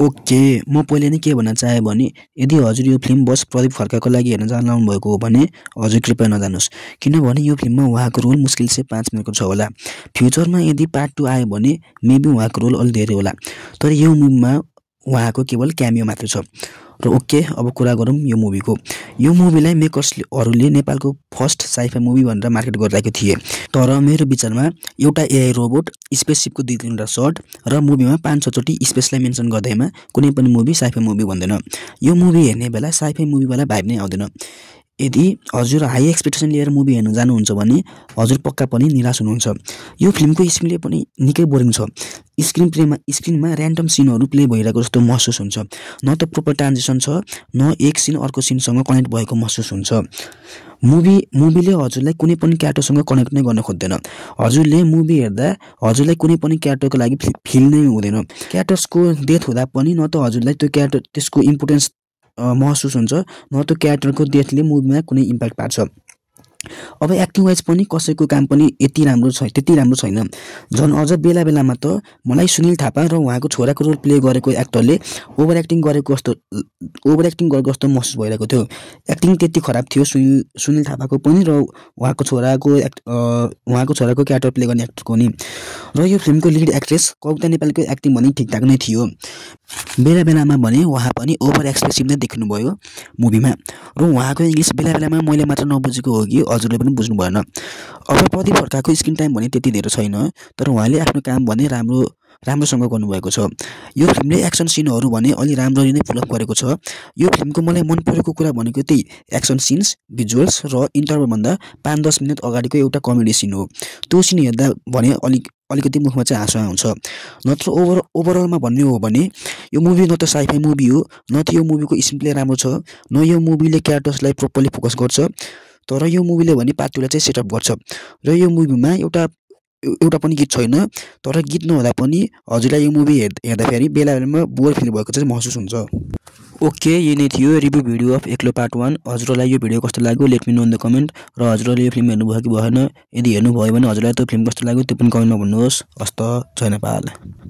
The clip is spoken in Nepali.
ओके, म पहिले नै के भन्न चाहे भने यदि हजुर यो फिल्म बस प्रदीप खड्काको लागि हेर्न जान लाउनु भएको हो भने हजुर कृपया नजानुहोस्, किनभने यो फिल्ममा उहाँको रोल मुस्किल से 5 मिनेटको छ होला। फ्युचरमा यदि पार्ट 2 आयो भने मेबी उहाँको रोल अलि धेरै होला, तर यो मुभीमा उहाँको केवल क्यामियो मात्र छ। र ओके, अब कुरा गरौँ यो मुभीको। यो मुभीलाई मेकर्सहरूले नेपालको फर्स्ट साइफाई मुभी भनेर मार्केट गरिरहेको थिए, तर मेरो विचारमा एउटा एआई रोबोट, स्पेससिपको 2-3 शट र मुभीमा 5-6 चोटि स्पेसलाई मेन्सन गर्दैमा कुनै पनि मुभी साइफाई मुभी भन्दैन। यो मुभी हेर्ने बेला साइफाई मुभीवाला भाइब नै आउँदैन। यदि हजुर हाई एक्सपेक्टेसन लिएर मुभी हेर्न जानुहुन्छ भने हजुर पक्का पनि निराश हुनुहुन्छ। यो फिल्मको स्क्रिनले पनि निकै बोरिङ छ। स्क्रिनमा र्यान्डम सिनहरू प्ले भइरहेको जस्तो महसुस हुन्छ। न त प्रोपर ट्रान्जिसन छ, न एक सिन अर्को सिनसँग कनेक्ट भएको महसुस हुन्छ। मुभीले हजुरलाई कुनै पनि क्यारेक्टरसँग कनेक्ट नै गर्न खोज्दैन। हजुरले मुभी हेर्दा हजुरलाई कुनै पनि क्यारेक्टरको लागि फिल नै हुँदैन। क्यारेक्टर्सको डेथ हुँदा पनि न त हजुरलाई त्यो क्यारेक्टर त्यसको इम्पोर्टेन्स महसुस हुन्छ, न त क्यारेक्टरको डेथले मुभीमा कुनै इम्प्याक्ट पार्छ। अब एक्टिङ वाइज पनि कसैको काम पनि त्यति राम्रो छैन। झन् अझ बेला बेलामा त मलाई सुनिल थापा र उहाँको छोराको रोल प्ले गरेको एक्टरले ओभर एक्टिङ गरेको जस्तो महसुस भइरहेको थियो। एक्टिङ त्यति खराब थियो सुनिल थापाको पनि र उहाँको छोराको क्यारेक्टर प्ले गर्ने एक्टरको नि। र यो फिल्मको लिड एक्ट्रेस कविता नेपालीको एक्टिङ पनि ठिकठाक नै थियो। बेला बेलामा भने उहाँ पनि ओभर एक्सप्रेसिभ नै देख्नुभयो मुभीमा, र उहाँको इङ्ग्लिस बेला बेलामा मैले मात्र नबुझेको हो कि हजुरले पनि बुझ्नु भएन। अब प्रदीप खड्काको स्क्रिन टाइम भने त्यति धेरै छैन, तर उहाँले आफ्नो काम भने राम्रोसँग गर्नुभएको छ। यो फिल्मले एक्सन सिनहरू भने अलि राम्ररी नै पुलअप गरेको छ। यो फिल्मको मलाई मन परेको कुरा भनेको त्यही एक्सन सिन्स, भिजुअल्स र इन्टरभलभन्दा 5-10 मिनट अगाडिको एउटा कमेडी सिन हो। त्यो सिन हेर्दा भने अलिकति मुखमा चाहिँ आँसु आउँछ। नत्र ओभरअलमा भन्ने हो भने यो मुभी न त साइफाई मुभी हो, न त यो मुभीको स्क्रिन प्ले राम्रो छ, न यो मुभीले क्यारेक्टर्सलाई प्रपरली फोकस गर्छ, तर यो मुभीले भने पार्ट 2 लाई चाहिँ सेटअप गर्छ। र यो मुभीमा एउटा पनि गीत छैन, तर गीत नहुँदा पनि हजुरलाई यो मुभी हेर्दाखेरि बेला बेलामा बोर फिल भएको चाहिँ महसुस हुन्छ। ओके, यही नै थियो रिभ्यू भिडियो अफ एक्लो पार्ट 1। हजुरलाई यो भिडियो कस्तो लाग्यो let me know in the comment. र हजुरले यो फिल्म हेर्नुभयो कि भएन, यदि हेर्नुभयो भने हजुरलाई त्यो फिल्म कस्तो लाग्यो त्यो पनि कमेन्टमा भन्नुहोस्। हस्त, जय नेपाल।